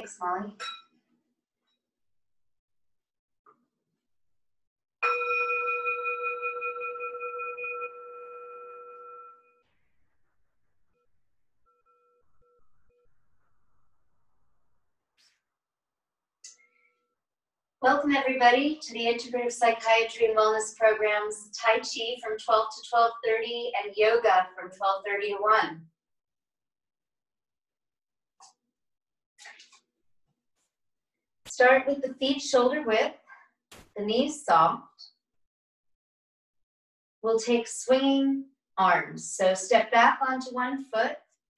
Thanks, Molly. Welcome everybody to the Integrative Psychiatry and Wellness Programs, Tai Chi from 12 to 12:30 and Yoga from 12:30 to 1. Start with the feet shoulder width, the knees soft. We'll take swinging arms. So step back onto one foot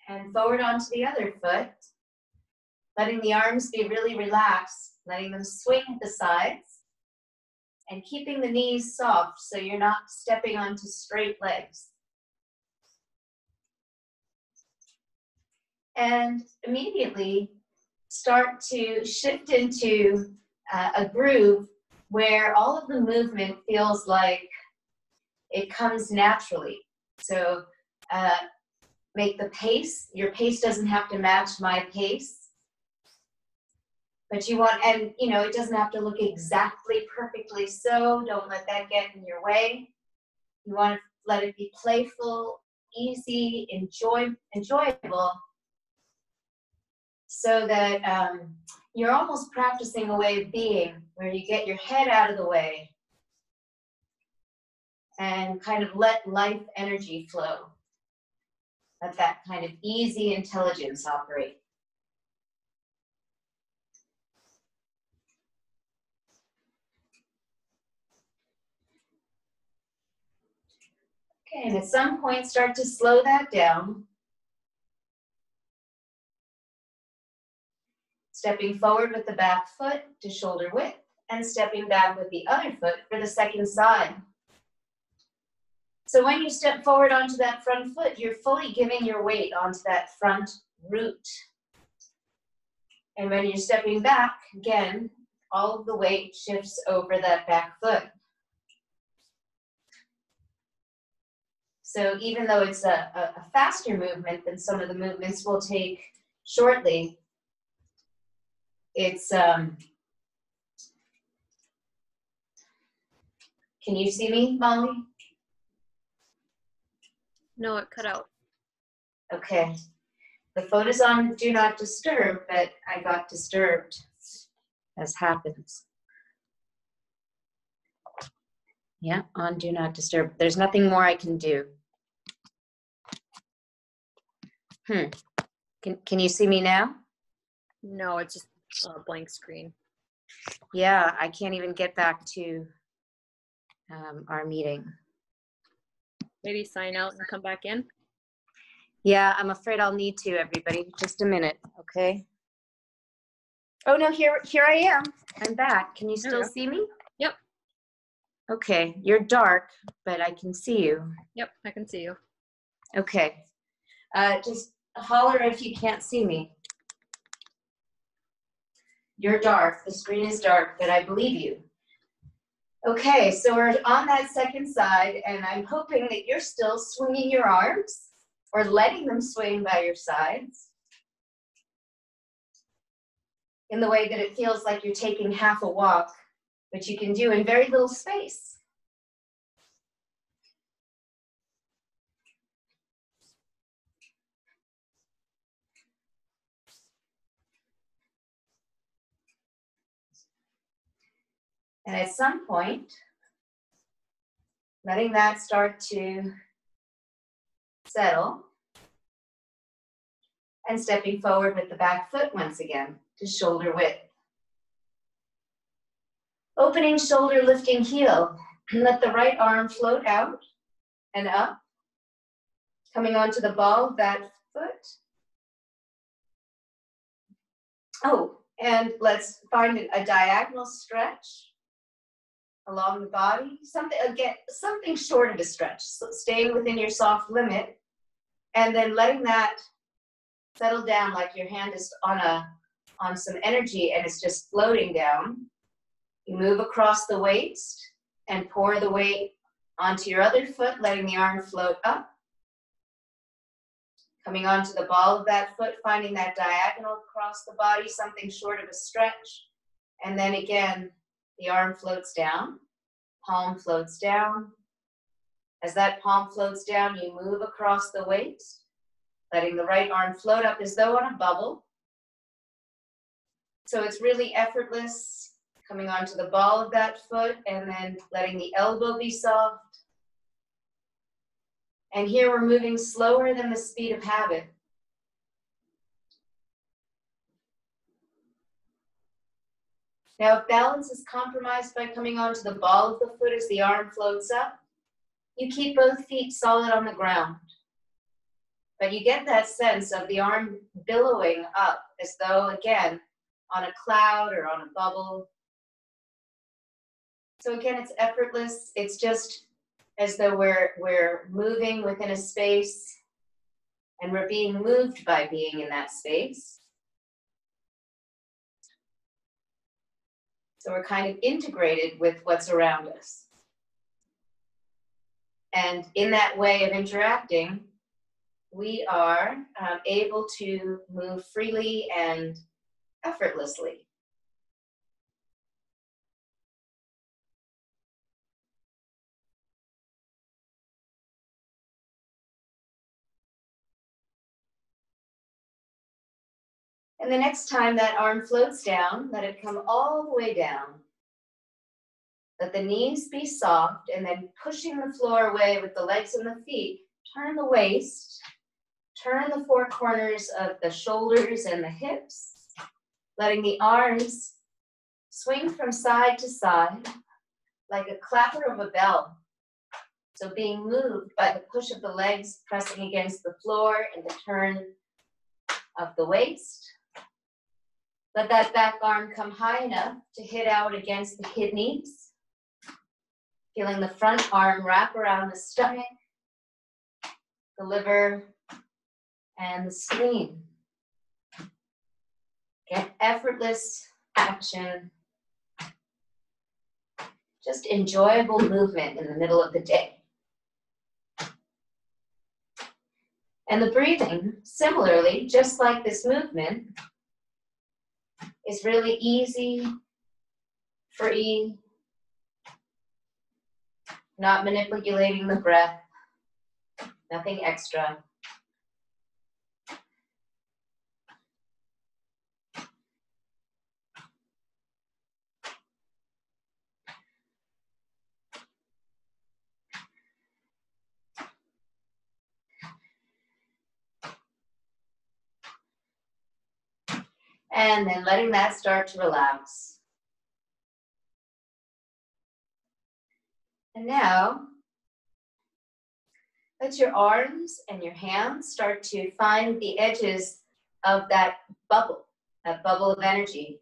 and forward onto the other foot, letting the arms be really relaxed. Letting them swing at the sides and keeping the knees soft so you're not stepping onto straight legs. And immediately start to shift into a groove where all of the movement feels like it comes naturally. So make the pace, your pace doesn't have to match my pace. But you want, and you know, it doesn't have to look exactly perfectly so. Don't let that get in your way. You want to let it be playful, easy, enjoyable, so that you're almost practicing a way of being where you get your head out of the way and kind of let life energy flow. Let that kind of easy intelligence operate. Okay, and at some point, start to slow that down. Stepping forward with the back foot to shoulder width, and stepping back with the other foot for the second side. So when you step forward onto that front foot, you're fully giving your weight onto that front root. And when you're stepping back, again, all of the weight shifts over that back foot. So even though it's a faster movement than some of the movements we'll take shortly, it's, can you see me, Molly? No, it cut out. Okay. The phone is on Do Not Disturb, but I got disturbed, as happens. Yeah, on Do Not Disturb. There's nothing more I can do. Can you see me now? No, it's just a blank screen. Yeah, I can't even get back to our meeting. Maybe sign out and come back in? Yeah, I'm afraid I'll need to, everybody. Just a minute, okay? Oh, no, here I am. I'm back. Can you still see me? Yep. Okay, you're dark, but I can see you. Yep, I can see you. Okay. Just holler if you can't see me. You're dark. The screen is dark, but I believe you. Okay, so we're on that second side, and I'm hoping that you're still swinging your arms or letting them swing by your sides in the way that it feels like you're taking half a walk, which you can do in very little space. And at some point, letting that start to settle and stepping forward with the back foot once again to shoulder width. Opening shoulder, lifting heel. Let the right arm float out and up, coming onto the ball of that foot. Oh, and let's find a diagonal stretch along the body. Something short of a stretch, so staying within your soft limit, and then letting that settle down like your hand is on some energy and it's just floating down. You move across the waist and pour the weight onto your other foot, letting the arm float up. Coming onto the ball of that foot, finding that diagonal across the body, something short of a stretch. And then again, the arm floats down, palm floats down. As that palm floats down, you move across the waist, letting the right arm float up as though on a bubble. So it's really effortless, coming onto the ball of that foot and then letting the elbow be soft. And here we're moving slower than the speed of habit. Now, if balance is compromised by coming onto the ball of the foot as the arm floats up, you keep both feet solid on the ground. But you get that sense of the arm billowing up as though, again, on a cloud or on a bubble. So again, it's effortless. It's just as though we're moving within a space and we're being moved by being in that space. So we're kind of integrated with what's around us. And in that way of interacting, we are able to move freely and effortlessly. And the next time that arm floats down, let it come all the way down. Let the knees be soft, and then pushing the floor away with the legs and the feet, turn the waist, turn the four corners of the shoulders and the hips, letting the arms swing from side to side like a clapper of a bell. So being moved by the push of the legs pressing against the floor and the turn of the waist. Let that back arm come high enough to hit out against the kidneys. Feeling the front arm wrap around the stomach, the liver, and the spleen. Get effortless action. Just enjoyable movement in the middle of the day. And the breathing, similarly, just like this movement, is really easy, free, not manipulating the breath, nothing extra. And then letting that start to relax. And now, let your arms and your hands start to find the edges of that bubble of energy.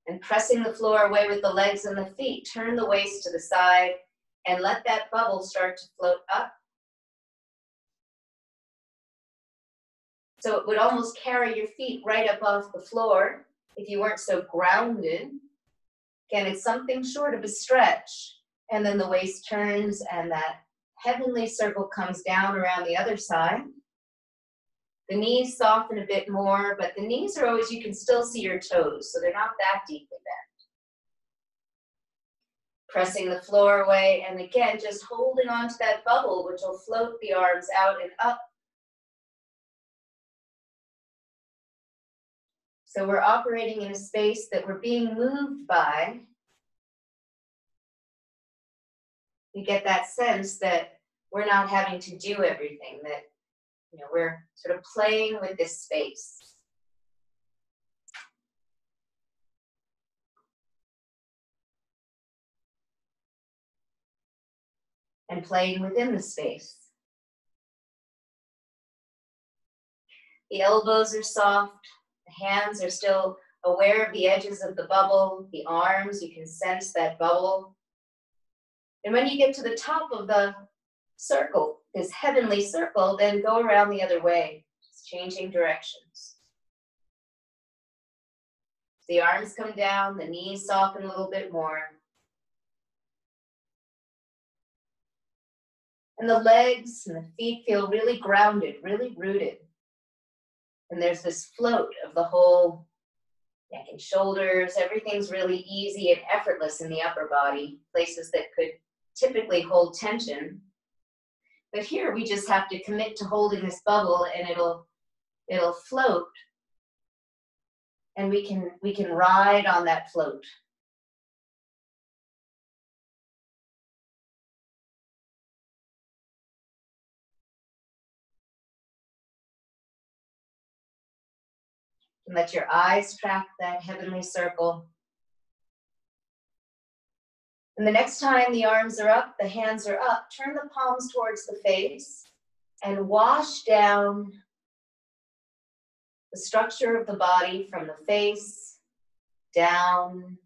And pressing the floor away with the legs and the feet, turn the waist to the side and let that bubble start to float up. So it would almost carry your feet right up off the floor if you weren't so grounded. Again, it's something short of a stretch. And then the waist turns and that heavenly circle comes down around the other side. The knees soften a bit more, but the knees are always, you can still see your toes, so they're not that deeply bent. Pressing the floor away, and again, just holding on to that bubble, which will float the arms out and up. So we're operating in a space that we're being moved by. You get that sense that we're not having to do everything, that we're sort of playing with this space. And playing within the space. The elbows are soft, the hands are still aware of the edges of the bubble, the arms, you can sense that bubble. And when you get to the top of the circle, this heavenly circle, then go around the other way, just changing directions. The arms come down, the knees soften a little bit more. And the legs and the feet feel really grounded, really rooted. And there's this float of the whole neck and shoulders. Everything's really easy and effortless in the upper body, places that could typically hold tension. But here we just have to commit to holding this bubble, and it'll float, and we can ride on that float. And let your eyes track that heavenly circle. And the next time the arms are up, the hands are up, turn the palms towards the face and wash down the structure of the body from the face down,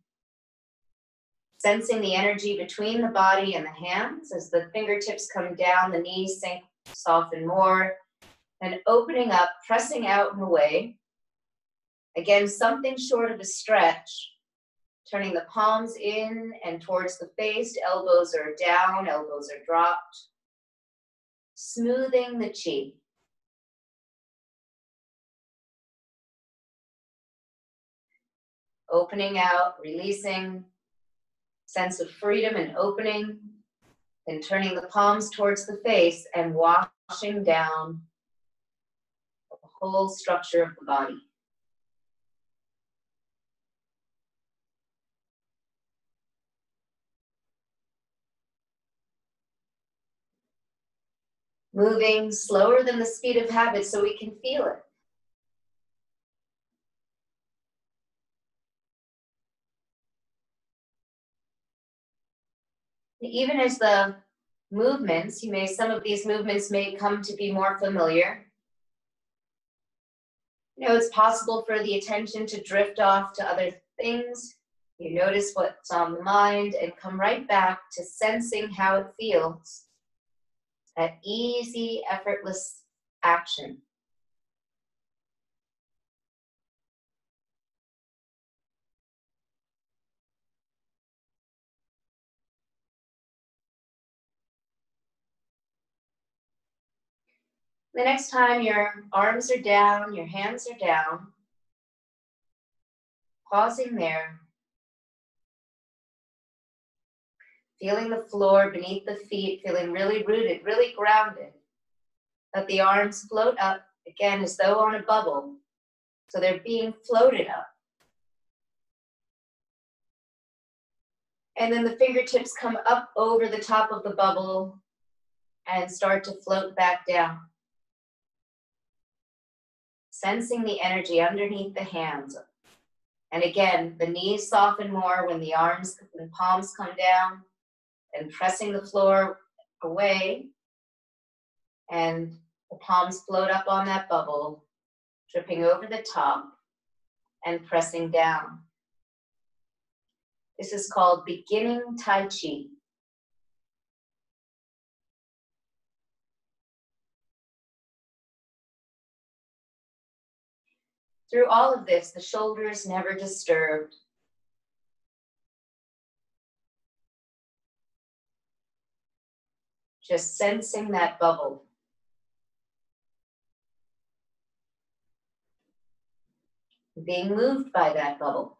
sensing the energy between the body and the hands. As the fingertips come down, the knees sink, soften more, and opening up, pressing out and away. Again, something short of a stretch. Turning the palms in and towards the face, elbows are down, elbows are dropped. Smoothing the chi. Opening out, releasing, sense of freedom and opening. Then turning the palms towards the face and washing down the whole structure of the body. Moving slower than the speed of habit so we can feel it. Even as the movements, some of these movements may come to be more familiar. It's possible for the attention to drift off to other things. You notice what's on the mind and come right back to sensing how it feels. That easy, effortless action. The next time your arms are down, your hands are down, pausing there, feeling the floor beneath the feet, feeling really rooted, really grounded. Let the arms float up, again, as though on a bubble. So they're being floated up. And then the fingertips come up over the top of the bubble and start to float back down. Sensing the energy underneath the hands. And again, the knees soften more when the arms and palms come down, and pressing the floor away, and the palms float up on that bubble, dripping over the top and pressing down. This is called beginning Tai Chi. Through all of this, the shoulders never disturbed. Just sensing that bubble. Being moved by that bubble.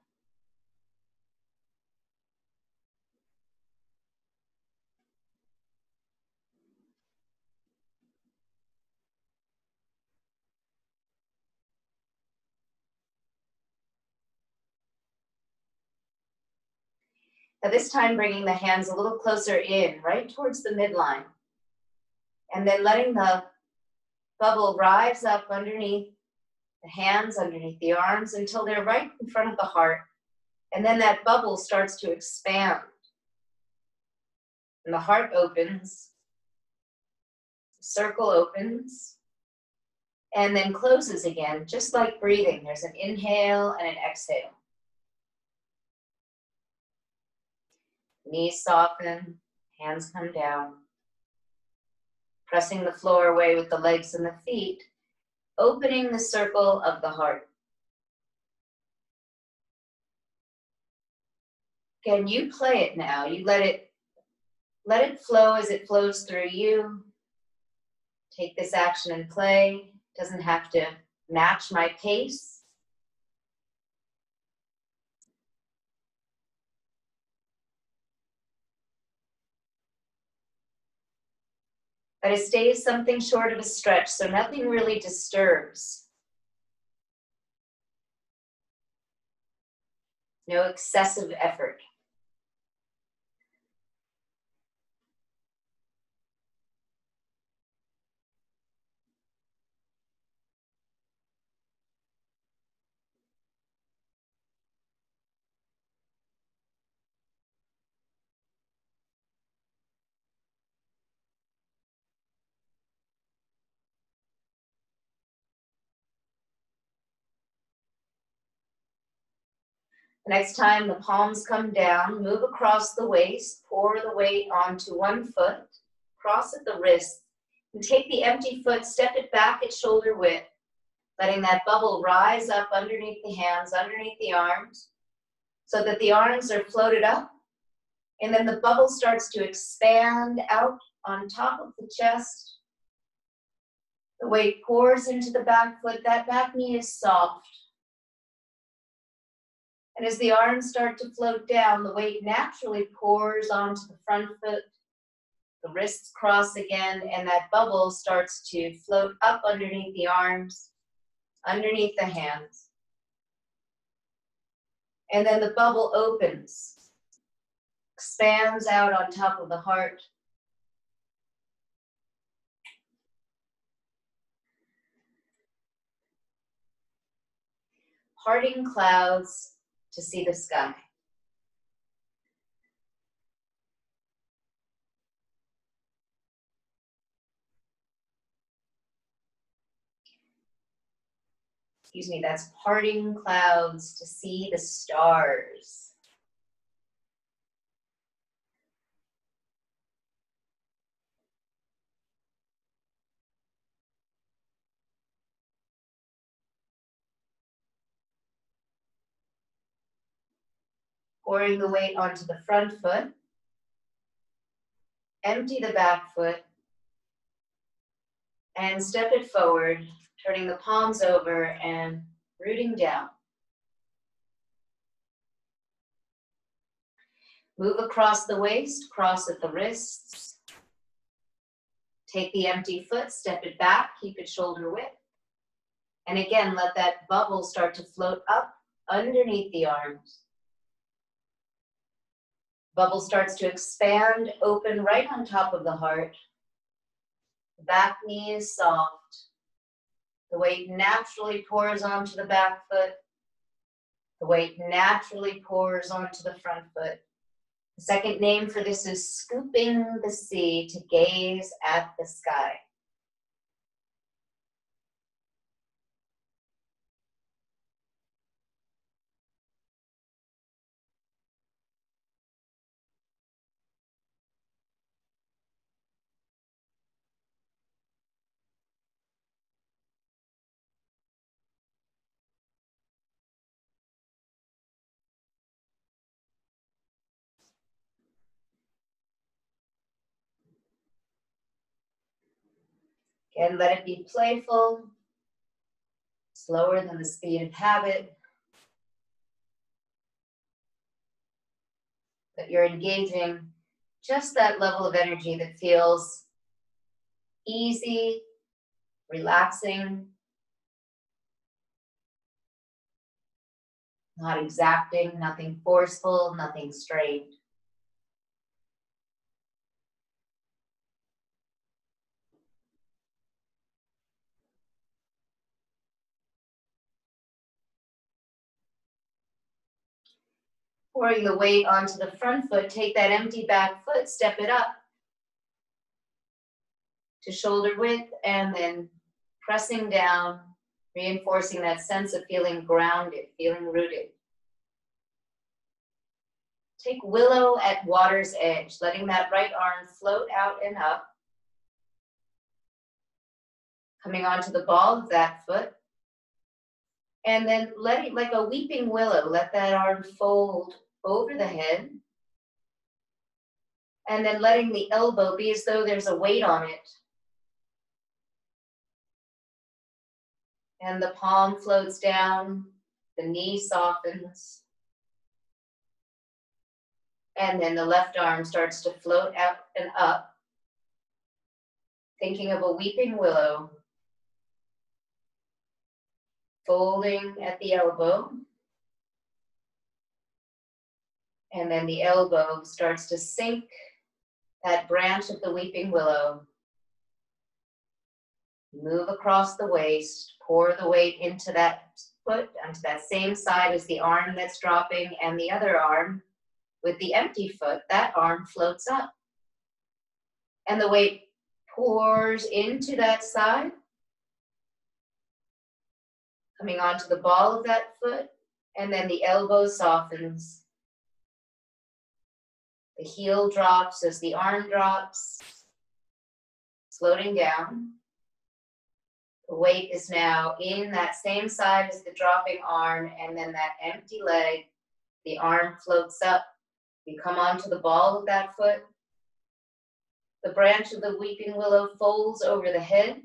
At this time, bringing the hands a little closer in, right towards the midline. And then letting the bubble rise up underneath the hands, underneath the arms, until they're right in front of the heart. And then that bubble starts to expand. And the heart opens. The circle opens. And then closes again, just like breathing. There's an inhale and an exhale. Knees soften, hands come down. Pressing the floor away with the legs and the feet, opening the circle of the heart. Again, you play it now. You let it Let it flow as it flows through you. Take this action and play. Doesn't have to match my pace. But it stays something short of a stretch, so nothing really disturbs. No excessive effort. Next time the palms come down, move across the waist, pour the weight onto one foot, cross at the wrist, and take the empty foot, step it back at shoulder width, letting that bubble rise up underneath the hands, underneath the arms, so that the arms are floated up, and then the bubble starts to expand out on top of the chest. The weight pours into the back foot, that back knee is soft. And as the arms start to float down, the weight naturally pours onto the front foot. The wrists cross again, and that bubble starts to float up underneath the arms, underneath the hands. And then the bubble opens, expands out on top of the heart. Parting clouds to see the sky. Excuse me, that's parting clouds to see the stars. Pouring the weight onto the front foot. Empty the back foot. And step it forward, turning the palms over and rooting down. Move across the waist, cross at the wrists. Take the empty foot, step it back, keep it shoulder width. And again, let that bubble start to float up underneath the arms. Bubble starts to expand, open right on top of the heart. The back knee is soft. The weight naturally pours onto the back foot. The weight naturally pours onto the front foot. The second name for this is scooping the sea to gaze at the sky. Again, let it be playful, slower than the speed of habit. But you're engaging just that level of energy that feels easy, relaxing, not exacting, nothing forceful, nothing strained. Pouring the weight onto the front foot, take that empty back foot, step it up to shoulder width, and then pressing down, reinforcing that sense of feeling grounded, feeling rooted. Take willow at water's edge, letting that right arm float out and up. Coming onto the ball of that foot. And then letting, like a weeping willow, let that arm fold over the head. And then letting the elbow be as though there's a weight on it. And the palm floats down, the knee softens. And then the left arm starts to float out and up, thinking of a weeping willow, folding at the elbow. And then the elbow starts to sink that branch of the weeping willow. Move across the waist, pour the weight into that foot, onto that same side as the arm that's dropping, and the other arm with the empty foot, that arm floats up. And the weight pours into that side, coming onto the ball of that foot, and then the elbow softens. The heel drops as the arm drops, floating down. The weight is now in that same side as the dropping arm, and then that empty leg, the arm floats up. You come onto the ball of that foot. The branch of the weeping willow folds over the head.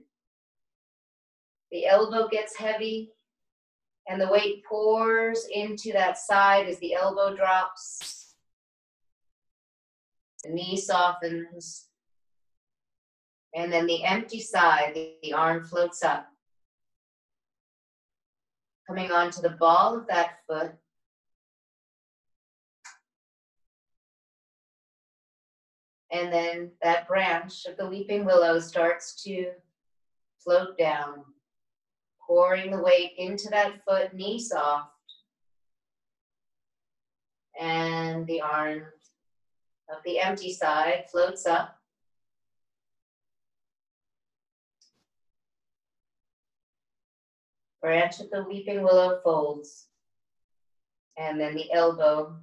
The elbow gets heavy, and the weight pours into that side as the elbow drops. The knee softens. And then the empty side, the arm floats up. Coming onto the ball of that foot. And then that branch of the weeping willow starts to float down, pouring the weight into that foot, knee soft. And the arm of the empty side floats up. Branch of the weeping willow folds, and then the elbow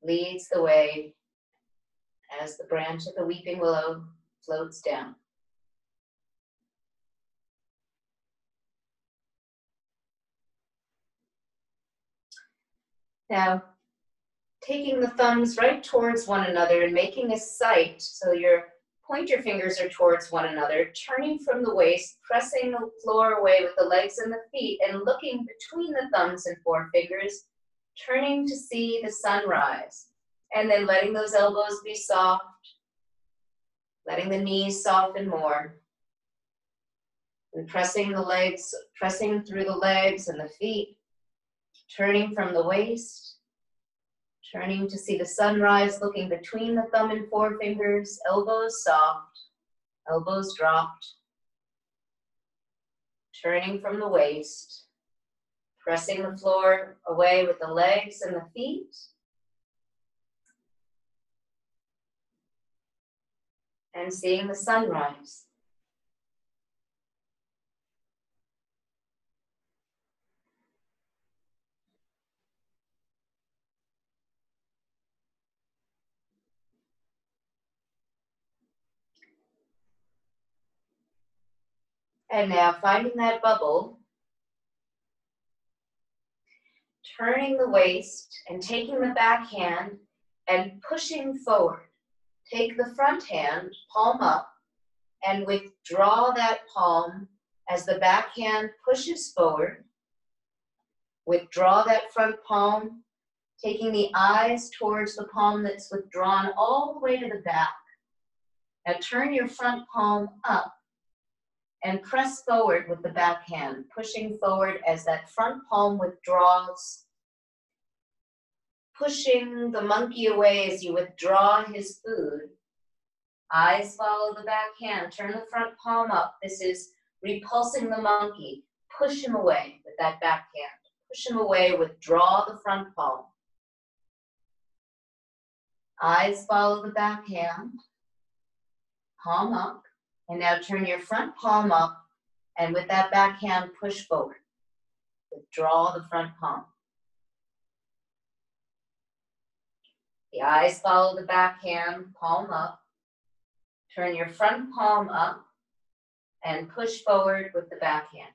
leads the way as the branch of the weeping willow floats down. Now, taking the thumbs right towards one another and making a sight, so your pointer fingers are towards one another, turning from the waist, pressing the floor away with the legs and the feet, and looking between the thumbs and forefingers, turning to see the sunrise. And then letting those elbows be soft, letting the knees soften more, and pressing the legs, pressing through the legs and the feet, turning from the waist, turning to see the sunrise, looking between the thumb and forefingers, elbows soft, elbows dropped, turning from the waist, pressing the floor away with the legs and the feet, and seeing the sunrise. And now finding that bubble, turning the waist and taking the back hand and pushing forward. Take the front hand, palm up, and withdraw that palm as the back hand pushes forward. Withdraw that front palm, taking the eyes towards the palm that's withdrawn all the way to the back. Now turn your front palm up and press forward with the back hand, pushing forward as that front palm withdraws, pushing the monkey away as you withdraw his food. Eyes follow the back hand, turn the front palm up. This is repulsing the monkey. Push him away with that back hand. Push him away, withdraw the front palm. Eyes follow the back hand, palm up, and now turn your front palm up, and with that back hand, push forward. Withdraw the front palm. The eyes follow the back hand, palm up. Turn your front palm up and push forward with the back hand.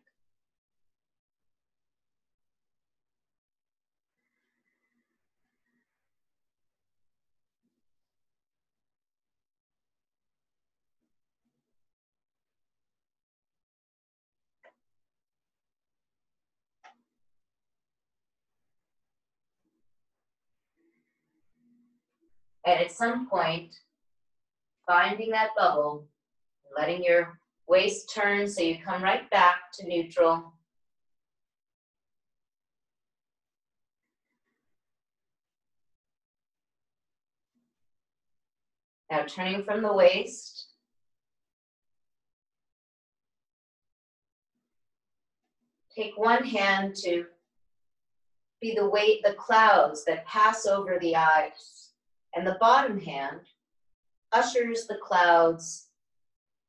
And at some point, finding that bubble, letting your waist turn so you come right back to neutral. Now turning from the waist, take one hand to be the clouds that pass over the eyes, and the bottom hand ushers the clouds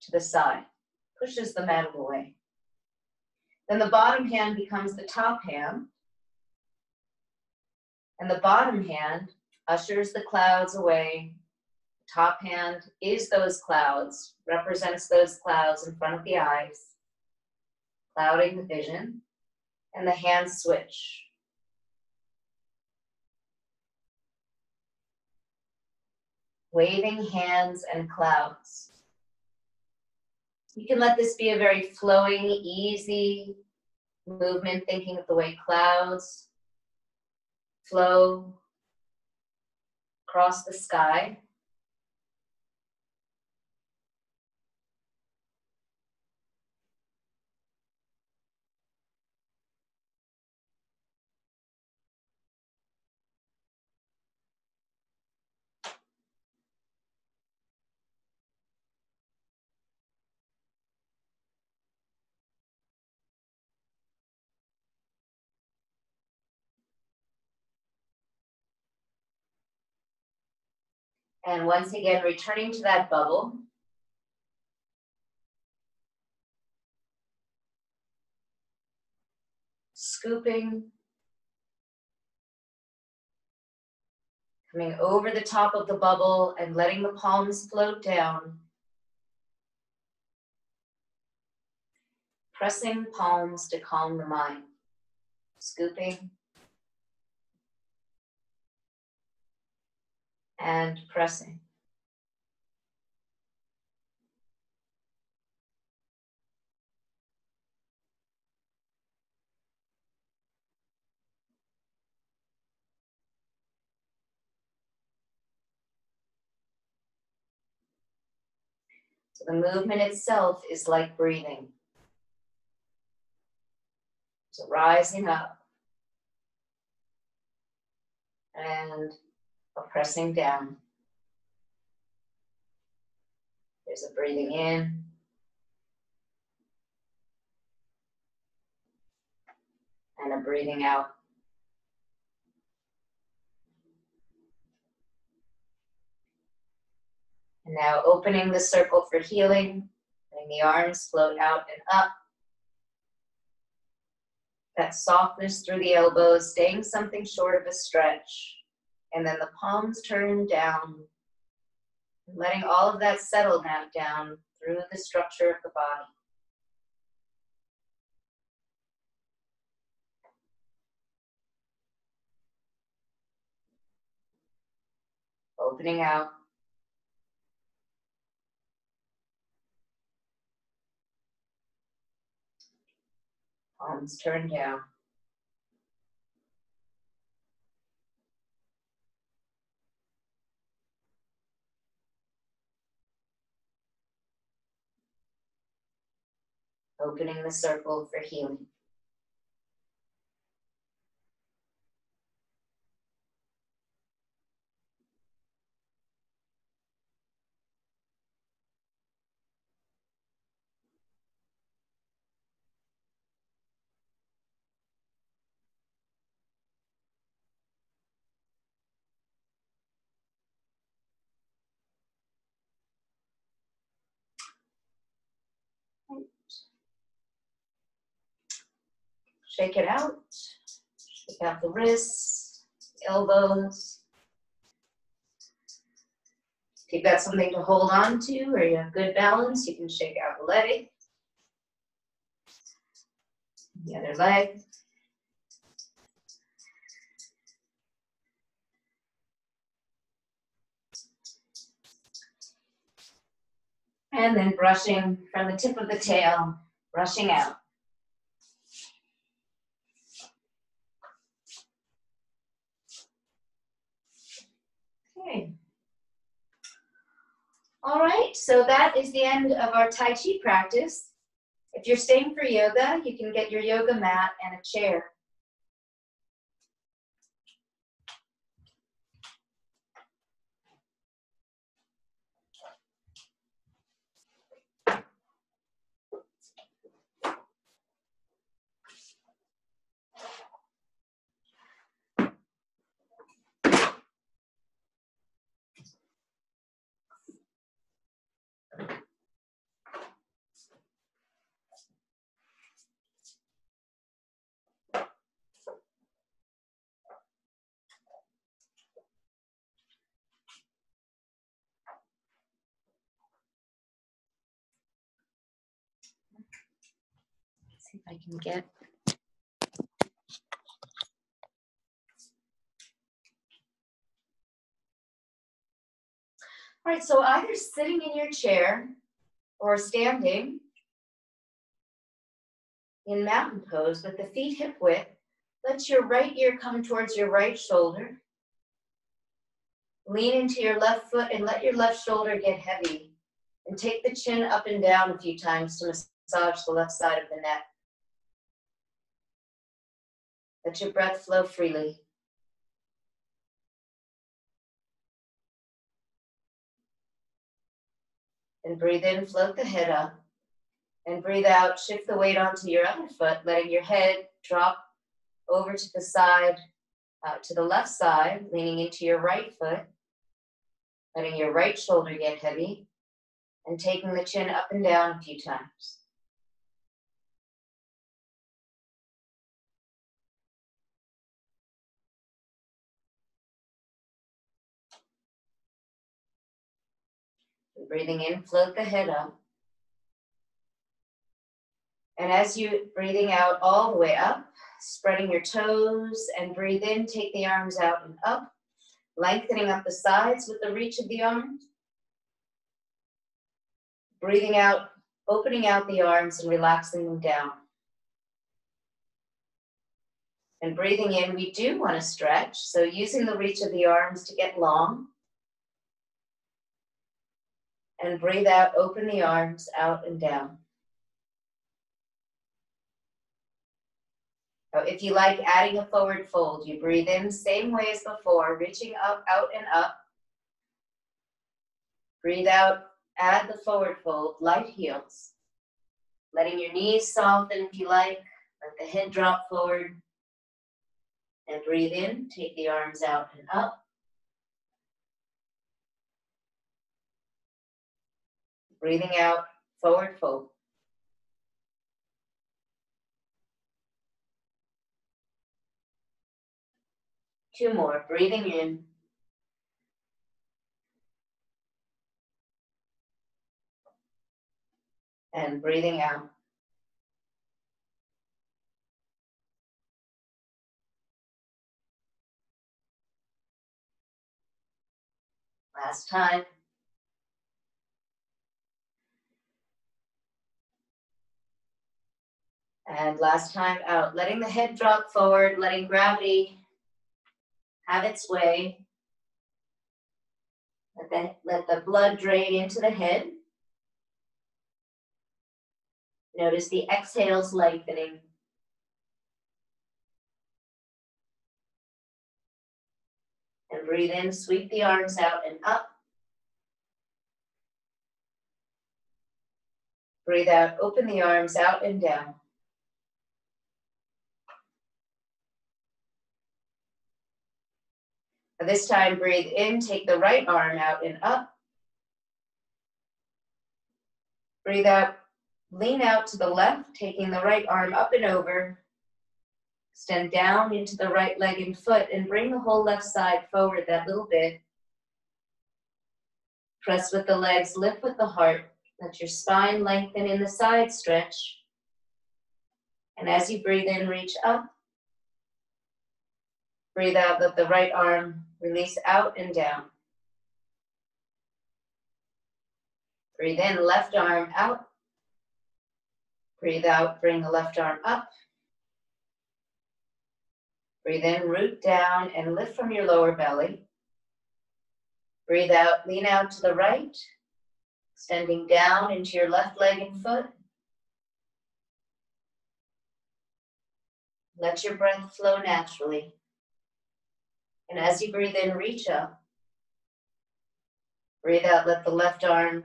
to the side, pushes them out of the way. Then the bottom hand becomes the top hand, and the bottom hand ushers the clouds away. Top hand is those clouds, represents those clouds in front of the eyes, clouding the vision, and the hands switch. Waving hands and clouds. You can let this be a very flowing, easy movement, thinking of the way clouds flow across the sky. And once again, returning to that bubble. Scooping. Coming over the top of the bubble and letting the palms float down. Pressing palms to calm the mind. Scooping. And pressing. So the movement itself is like breathing. So rising up and pressing down. There's a breathing in and a breathing out. And now opening the circle for healing, letting the arms float out and up. That softness through the elbows, staying something short of a stretch. And then the palms turn down, letting all of that settle down through the structure of the body. Opening out. Palms turn down. Opening the circle for healing. Shake it out. Shake out the wrists, elbows. If you've got something to hold on to or you have good balance, you can shake out the leg. The other leg. And then brushing from the tip of the tail, brushing out. Okay. right, so that is the end of our Tai Chi practice. If you're staying for yoga, you can get your yoga mat and a chair. Let's see if I can get. All right, so either sitting in your chair or standing in mountain pose with the feet hip width, let your right ear come towards your right shoulder. Lean into your left foot and let your left shoulder get heavy. And take the chin up and down a few times to massage the left side of the neck. Let your breath flow freely. And breathe in, float the head up. And breathe out, shift the weight onto your other foot, letting your head drop over to the side, to the left side, leaning into your right foot, letting your right shoulder get heavy, and taking the chin up and down a few times. And breathing in, float the head up. And as you breathing out all the way up, spreading your toes and breathe in, take the arms out and up, lengthening up the sides with the reach of the arms. Breathing out, opening out the arms and relaxing them down. And breathing in, we do want to stretch, so using the reach of the arms to get long. And breathe out, open the arms out and down. Now, if you like adding a forward fold, you breathe in same way as before, reaching up, out and up. Breathe out, add the forward fold, light heels. Letting your knees soften if you like, let the head drop forward. And breathe in, take the arms out and up. Breathing out, forward fold. Two more, breathing in. And breathing out. Last time. And last time out, letting the head drop forward, letting gravity have its way. Let the blood drain into the head. Notice the exhales lengthening. And breathe in, sweep the arms out and up. Breathe out, open the arms out and down. This time, breathe in, take the right arm out and up. Breathe out, lean out to the left, taking the right arm up and over. Extend down into the right leg and foot and bring the whole left side forward that little bit. Press with the legs, lift with the heart. Let your spine lengthen in the side stretch. And as you breathe in, reach up. Breathe out, let the right arm release out and down. Breathe in, left arm out. Breathe out, bring the left arm up. Breathe in, root down and lift from your lower belly. Breathe out, lean out to the right. Extending down into your left leg and foot. Let your breath flow naturally. And as you breathe in, reach up. Breathe out, let the left arm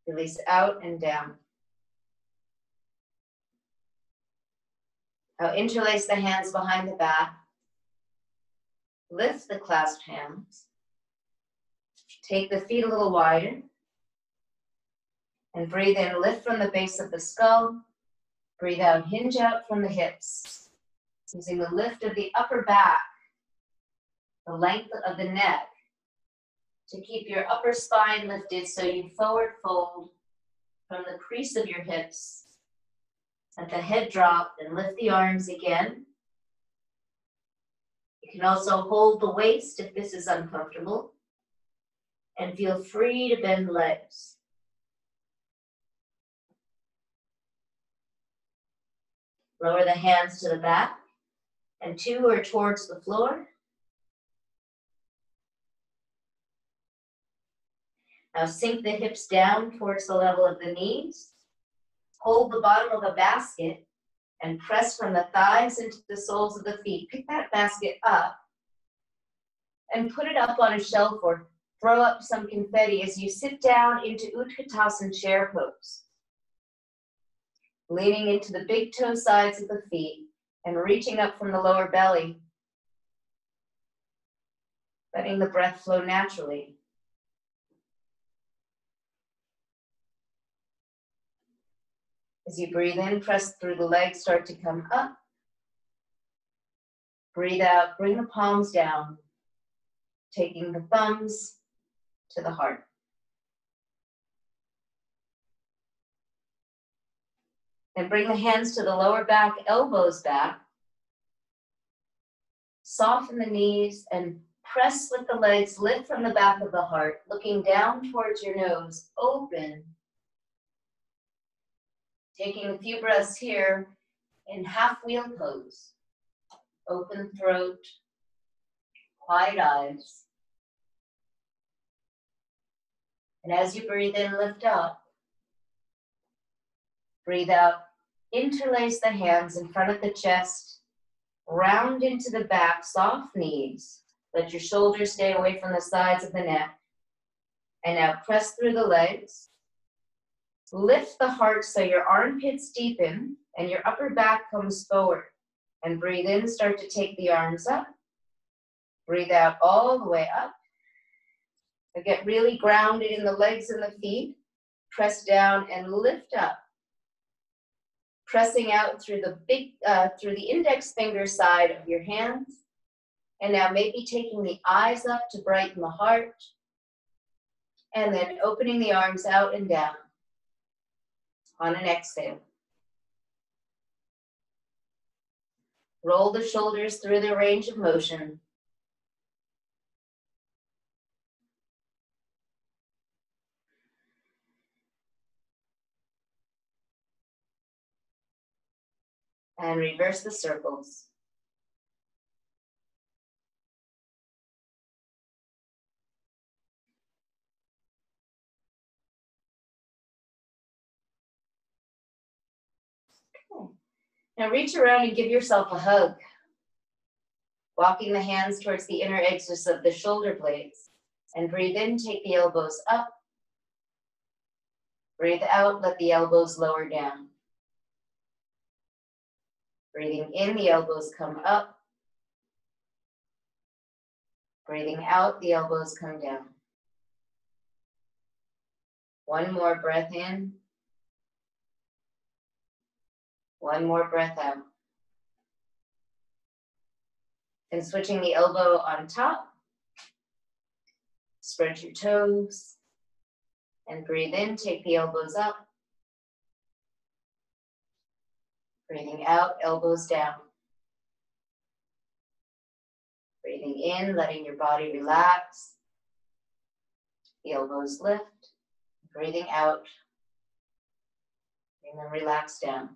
release out and down. Now interlace the hands behind the back. Lift the clasped hands. Take the feet a little wider. And breathe in, lift from the base of the skull. Breathe out, hinge out from the hips. Using the lift of the upper back, the length of the neck, to keep your upper spine lifted so you forward fold from the crease of your hips. Let the head drop and lift the arms again. You can also hold the waist if this is uncomfortable. And feel free to bend legs. Lower the hands to the back, and two are towards the floor. Now sink the hips down towards the level of the knees. Hold the bottom of a basket and press from the thighs into the soles of the feet. Pick that basket up and put it up on a shelf or throw up some confetti as you sit down into Utkatasana chair pose. Leaning into the big toe sides of the feet and reaching up from the lower belly. Letting the breath flow naturally. As you breathe in, press through the legs, start to come up. Breathe out, bring the palms down, taking the thumbs to the heart. And bring the hands to the lower back, elbows back. Soften the knees and press with the legs, lift from the back of the heart, looking down towards your nose, open. Taking a few breaths here in half wheel pose. Open throat, quiet eyes. And as you breathe in, lift up. Breathe out, interlace the hands in front of the chest, round into the back, soft knees. Let your shoulders stay away from the sides of the neck. And now press through the legs. Lift the heart so your armpits deepen and your upper back comes forward. And breathe in, start to take the arms up. Breathe out all the way up. And get really grounded in the legs and the feet. Press down and lift up. Pressing out through the index finger side of your hands. And now maybe taking the eyes up to brighten the heart. And then opening the arms out and down. On an exhale. Roll the shoulders through their range of motion. And reverse the circles. Okay. Now reach around and give yourself a hug. Walking the hands towards the inner edges of the shoulder blades. And breathe in, take the elbows up. Breathe out, let the elbows lower down. Breathing in, the elbows come up. Breathing out, the elbows come down. One more breath in. One more breath out. And switching the elbow on top. Spread your toes. And breathe in, take the elbows up. Breathing out, elbows down. Breathing in, letting your body relax. The elbows lift. Breathing out. And then relax down.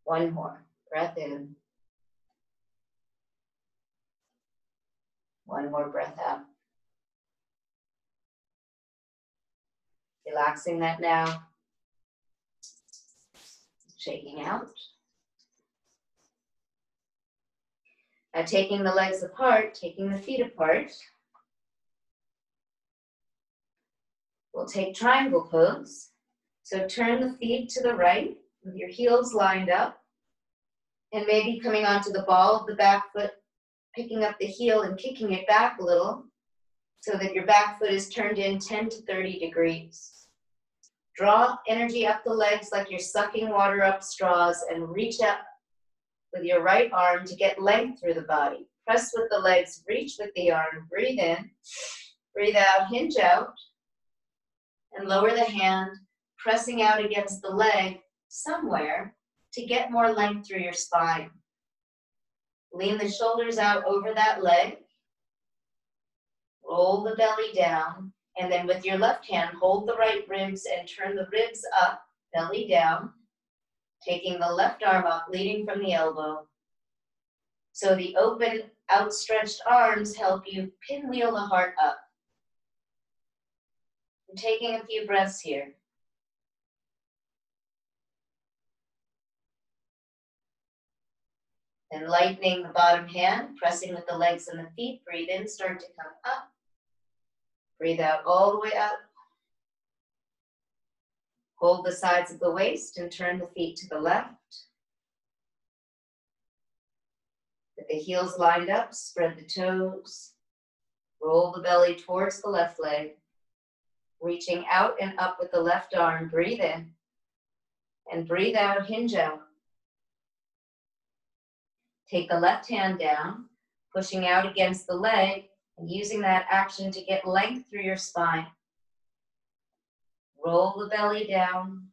One more. Breath in. One more breath out. Relaxing that now. Shaking out. Now taking the legs apart, taking the feet apart. We'll take triangle pose. So turn the feet to the right with your heels lined up and maybe coming onto the ball of the back foot, picking up the heel and kicking it back a little so that your back foot is turned in 10 to 30 degrees. Draw energy up the legs like you're sucking water up straws and reach up with your right arm to get length through the body. Press with the legs, reach with the arm, breathe in, breathe out, hinge out, and lower the hand, pressing out against the leg somewhere to get more length through your spine. Lean the shoulders out over that leg. Roll the belly down, and then with your left hand, hold the right ribs and turn the ribs up, belly down, taking the left arm up, leading from the elbow. So the open, outstretched arms help you pinwheel the heart up. And taking a few breaths here. And lightening the bottom hand, pressing with the legs and the feet. Breathe in, start to come up. Breathe out all the way up. Hold the sides of the waist and turn the feet to the left. With the heels lined up, spread the toes. Roll the belly towards the left leg. Reaching out and up with the left arm. Breathe in. And breathe out, hinge out. Take the left hand down, pushing out against the leg, and using that action to get length through your spine. Roll the belly down,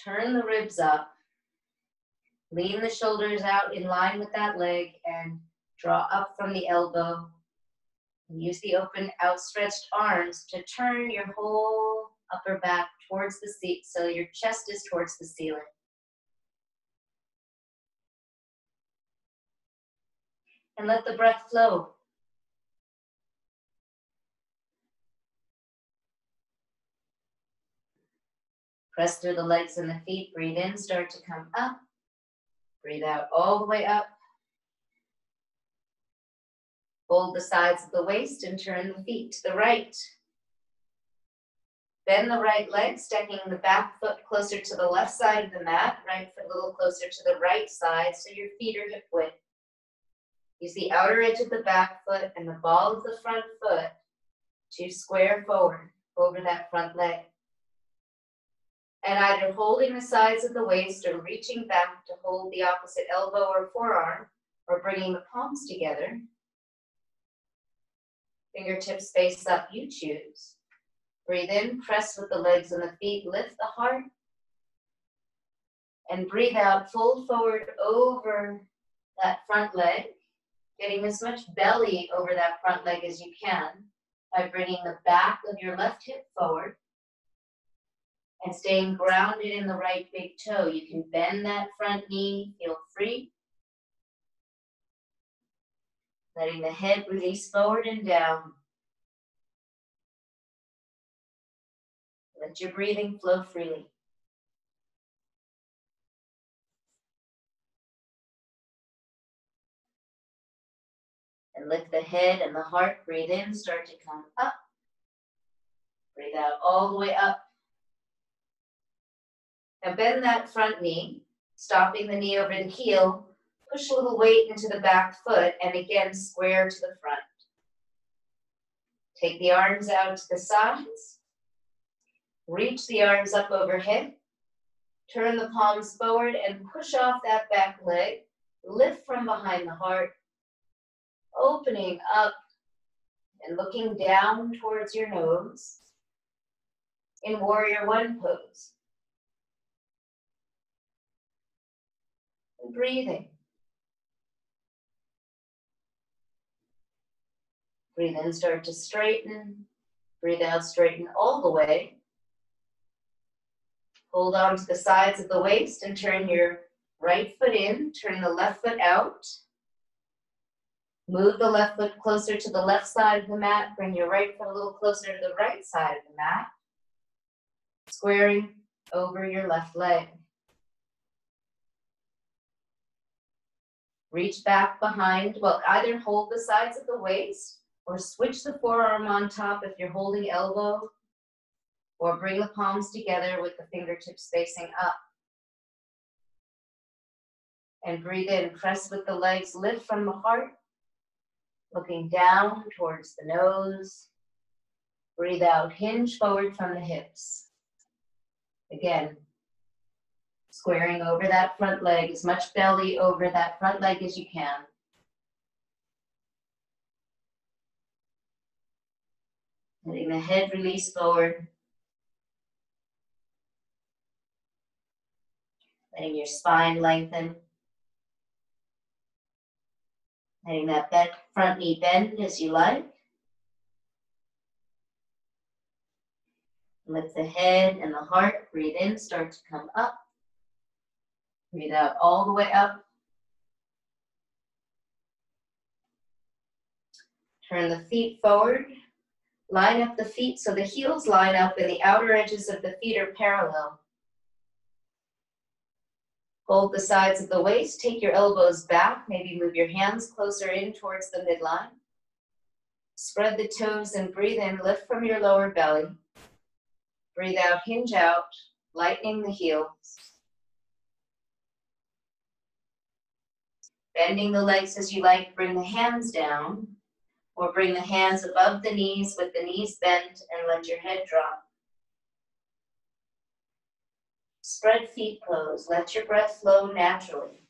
turn the ribs up, lean the shoulders out in line with that leg, and draw up from the elbow. And use the open, outstretched arms to turn your whole upper back towards the seat, so your chest is towards the ceiling. And let the breath flow. Press through the legs and the feet. Breathe in, start to come up. Breathe out all the way up. Hold the sides of the waist and turn the feet to the right. Bend the right leg, stacking the back foot closer to the left side of the mat, right foot a little closer to the right side so your feet are hip width. Use the outer edge of the back foot and the ball of the front foot to square forward over that front leg. And either holding the sides of the waist or reaching back to hold the opposite elbow or forearm, or bringing the palms together. Fingertips face up, you choose. Breathe in, press with the legs and the feet, lift the heart. And breathe out, fold forward over that front leg, getting as much belly over that front leg as you can by bringing the back of your left hip forward and staying grounded in the right big toe. You can bend that front knee, feel free. Letting the head release forward and down. Let your breathing flow freely. And lift the head and the heart. Breathe in, start to come up. Breathe out all the way up. Now bend that front knee, stopping the knee over the heel. Push a little weight into the back foot and again square to the front. Take the arms out to the sides. Reach the arms up overhead. Turn the palms forward and push off that back leg. Lift from behind the heart. Opening up and looking down towards your nose in Warrior One pose. And breathing. Breathe in, start to straighten. Breathe out, straighten all the way. Hold on to the sides of the waist and turn your right foot in, turn the left foot out. Move the left foot closer to the left side of the mat. Bring your right foot a little closer to the right side of the mat. squaring over your left leg. Reach back behind. Well, either hold the sides of the waist or switch the forearm on top if you're holding elbow, or bring the palms together with the fingertips facing up. And breathe in, press with the legs, lift from the heart, looking down towards the nose. Breathe out, hinge forward from the hips. Again, squaring over that front leg, as much belly over that front leg as you can. Letting the head release forward. Letting your spine lengthen. Letting that front knee bend as you like. Lift the head and the heart. Breathe in, start to come up. Breathe out all the way up. Turn the feet forward. Line up the feet so the heels line up and the outer edges of the feet are parallel. Hold the sides of the waist. Take your elbows back. Maybe move your hands closer in towards the midline. Spread the toes and breathe in. Lift from your lower belly. Breathe out, hinge out, lightening the heels. Bending the legs as you like. Bring the hands down. Or bring the hands above the knees with the knees bent and let your head drop. Spread feet closed. Let your breath flow naturally.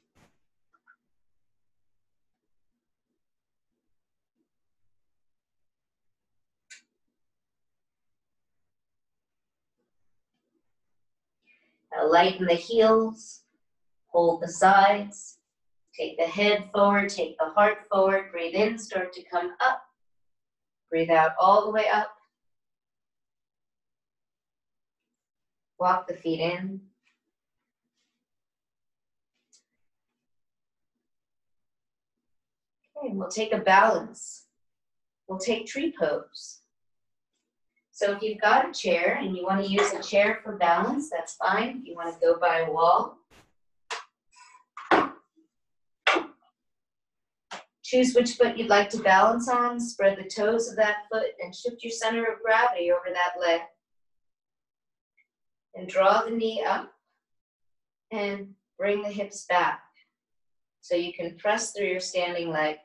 Now lighten the heels. Hold the sides. Take the head forward. Take the heart forward. Breathe in. Start to come up. Breathe out all the way up. Walk the feet in. Okay, we'll take a balance. We'll take tree pose. So if you've got a chair and you want to use a chair for balance, that's fine. If you want to go by a wall, choose which foot you'd like to balance on. Spread the toes of that foot and shift your center of gravity over that leg. And draw the knee up and bring the hips back so you can press through your standing leg.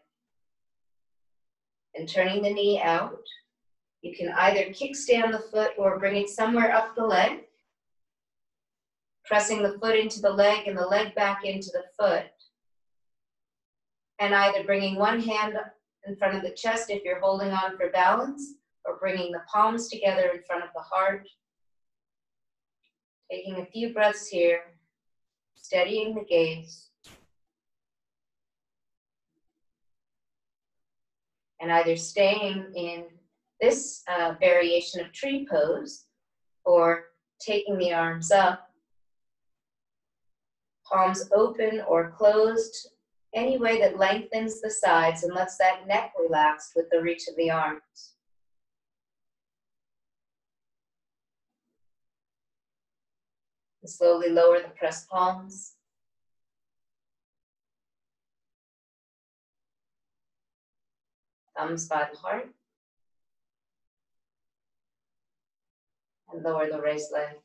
And turning the knee out, you can either kickstand the foot or bring it somewhere up the leg, pressing the foot into the leg and the leg back into the foot, and either bringing one hand in front of the chest if you're holding on for balance, or bringing the palms together in front of the heart. Taking a few breaths here, steadying the gaze. And either staying in this variation of tree pose or taking the arms up, palms open or closed, any way that lengthens the sides and lets that neck relax with the reach of the arms. And slowly lower the pressed palms. Thumbs by the heart. And lower the raised leg.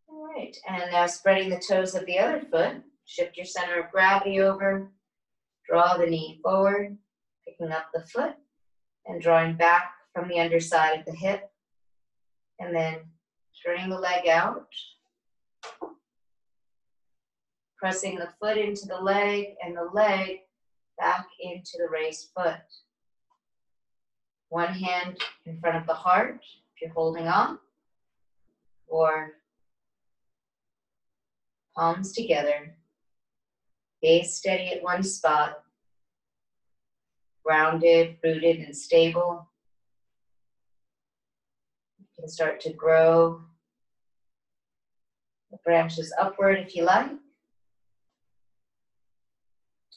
All right, and now spreading the toes of the other foot. Shift your center of gravity over. Draw the knee forward, picking up the foot and drawing back from the underside of the hip. And then turning the leg out. Pressing the foot into the leg and the leg back into the raised foot. One hand in front of the heart if you're holding on, or palms together. Gaze steady at one spot, grounded, rooted, and stable. You can start to grow the branches upward if you like.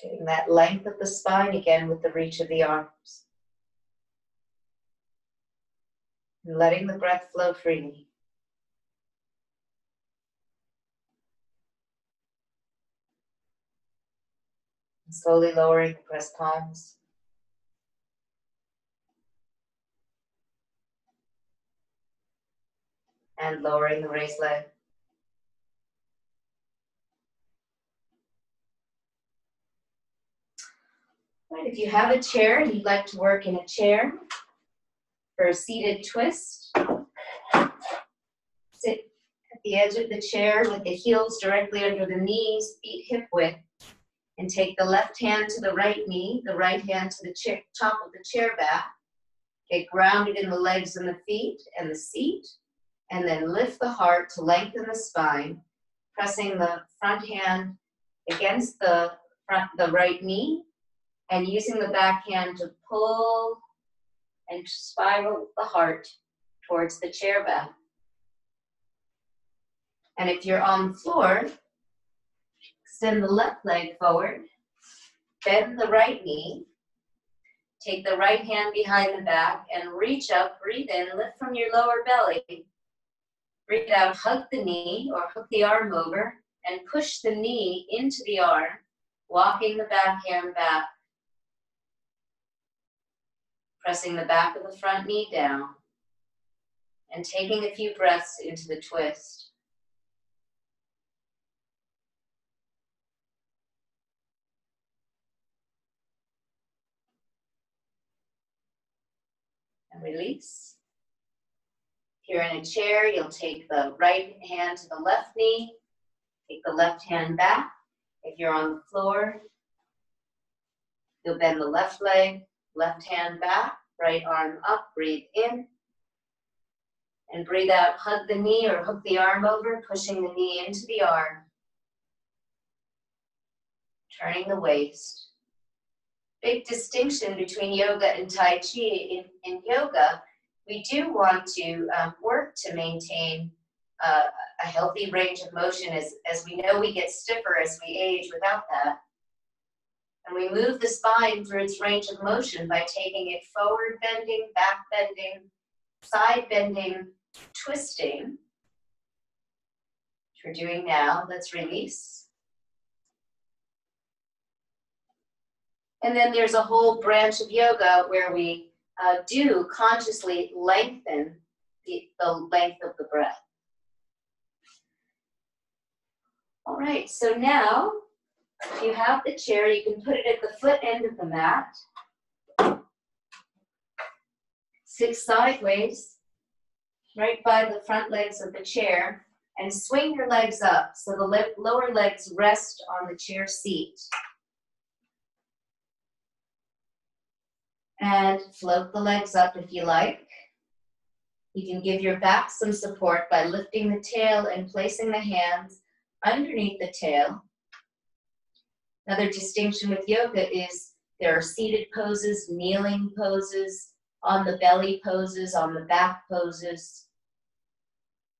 Getting that length of the spine again with the reach of the arms. And letting the breath flow freely. And slowly lowering the pressed palms. And lowering the raised leg. Right, if you have a chair and you'd like to work in a chair for a seated twist, sit at the edge of the chair with the heels directly under the knees, feet hip width, and take the left hand to the right knee, the right hand to the chair, top of the chair back. Get grounded in the legs and the feet and the seat, and then lift the heart to lengthen the spine, pressing the front hand against the right knee, and using the back hand to pull and spiral the heart towards the chair back. And if you're on the floor, extend the left leg forward, bend the right knee, take the right hand behind the back and reach up, breathe in, lift from your lower belly. Breathe out, hug the knee or hook the arm over and push the knee into the arm, walking the back hand back. Pressing the back of the front knee down and taking a few breaths into the twist. And release. If you're in a chair, you'll take the right hand to the left knee, take the left hand back. If you're on the floor, you'll bend the left leg, left hand back, right arm up, breathe in. And breathe out, hug the knee or hook the arm over, pushing the knee into the arm. Turning the waist. Big distinction between yoga and Tai Chi. In yoga, we do want to work to maintain a healthy range of motion. As we know, we get stiffer as we age without that. And we move the spine through its range of motion by taking it forward bending, back bending, side bending, twisting, which we're doing now. Let's release. And then there's a whole branch of yoga where we do consciously lengthen the length of the breath. All right, so now, if you have the chair, you can put it at the foot end of the mat. Sit sideways, right by the front legs of the chair, and swing your legs up so the lower legs rest on the chair seat. And float the legs up if you like. You can give your back some support by lifting the tail and placing the hands underneath the tail. Another distinction with yoga is there are seated poses, kneeling poses, on the belly poses, on the back poses,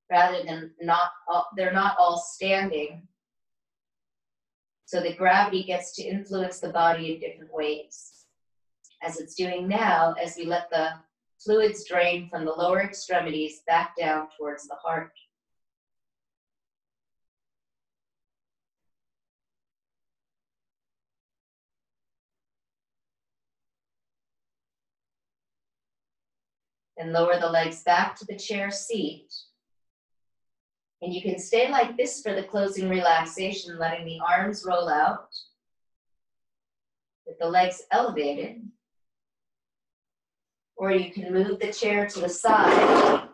rather than they're not all standing. So the gravity gets to influence the body in different ways. As it's doing now, as we let the fluids drain from the lower extremities back down towards the heart. And lower the legs back to the chair seat. And you can stay like this for the closing relaxation, letting the arms roll out with the legs elevated. Or you can move the chair to the side.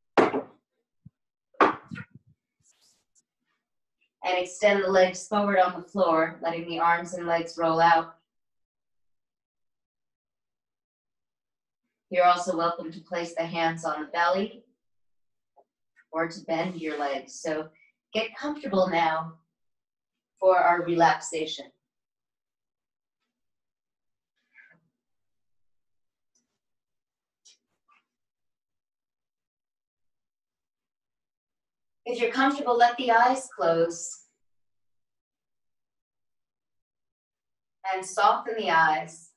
And extend the legs forward on the floor, letting the arms and legs roll out. You're also welcome to place the hands on the belly or to bend your legs. So get comfortable now for our relaxation. If you're comfortable, let the eyes close. And soften the eyes.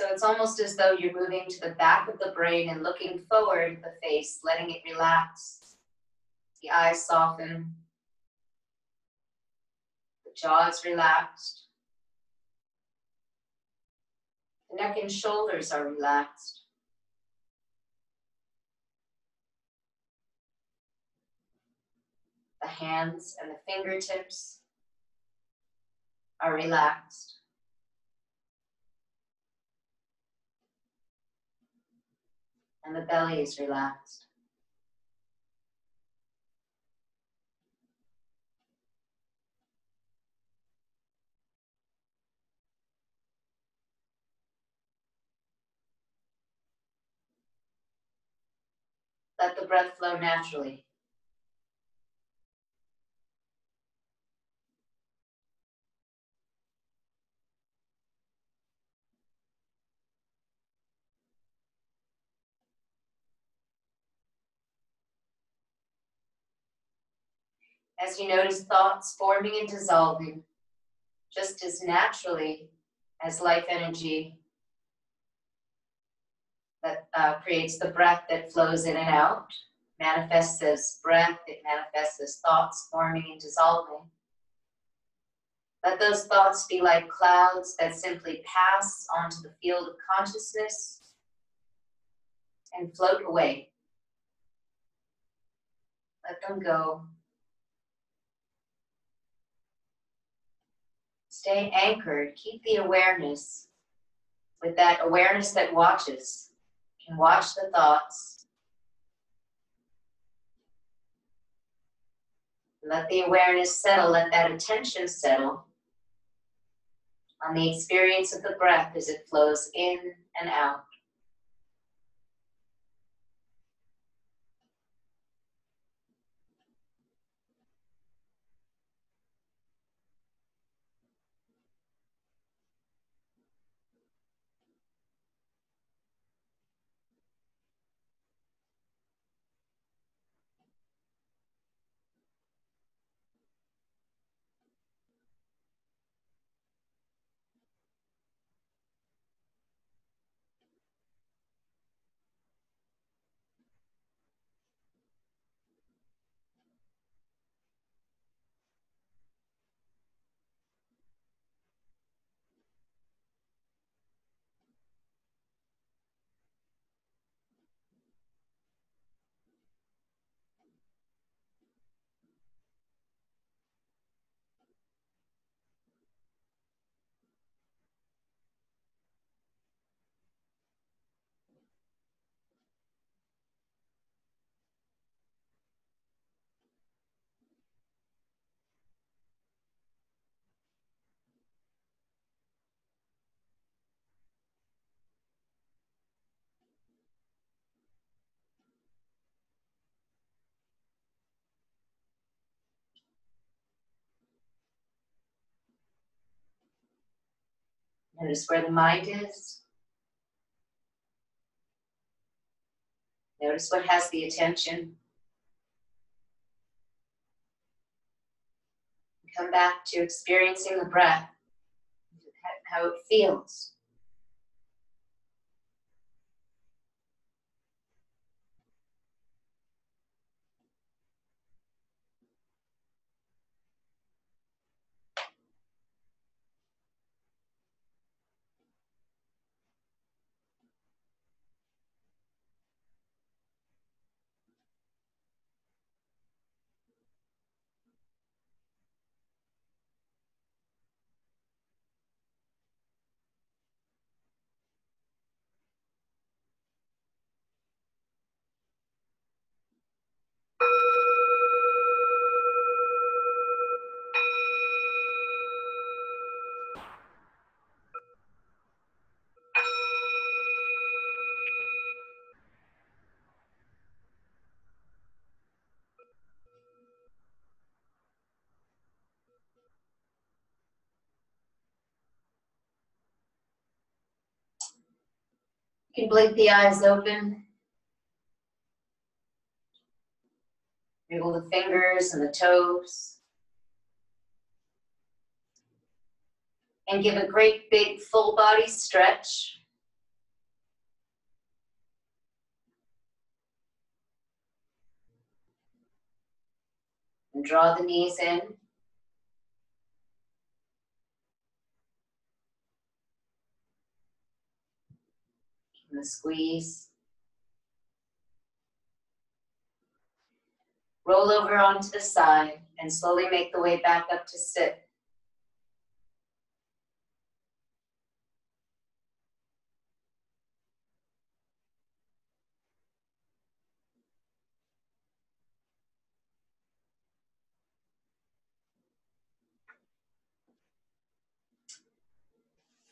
So it's almost as though you're moving to the back of the brain and looking forward at the face, letting it relax. The eyes soften. The jaw is relaxed. The neck and shoulders are relaxed. The hands and the fingertips are relaxed. And the belly is relaxed. Let the breath flow naturally. As you notice thoughts forming and dissolving, just as naturally as life energy that creates the breath that flows in and out, manifests as breath, it manifests as thoughts forming and dissolving. Let those thoughts be like clouds that simply pass onto the field of consciousness and float away. Let them go. Stay anchored. Keep the awareness with that awareness that watches. You can watch the thoughts. Let the awareness settle. Let that attention settle on the experience of the breath as it flows in and out. Notice where the mind is. Notice what has the attention. Come back to experiencing the breath, how it feels. You can blink the eyes open. Wiggle the fingers and the toes. And give a great big full body stretch. And draw the knees in. And the squeeze. Roll over onto the side and slowly make the way back up to sit.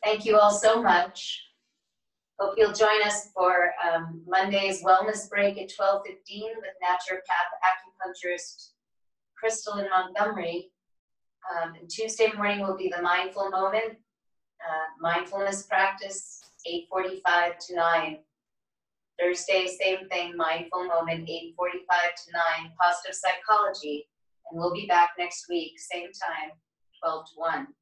Thank you all so much. Hope you'll join us for Monday's wellness break at 12:15 with naturopath acupuncturist Crystal in Montgomery. And Tuesday morning will be the mindful moment, mindfulness practice, 8:45 to 9. Thursday, same thing, mindful moment, 8:45 to 9, positive psychology. And we'll be back next week, same time, 12 to 1.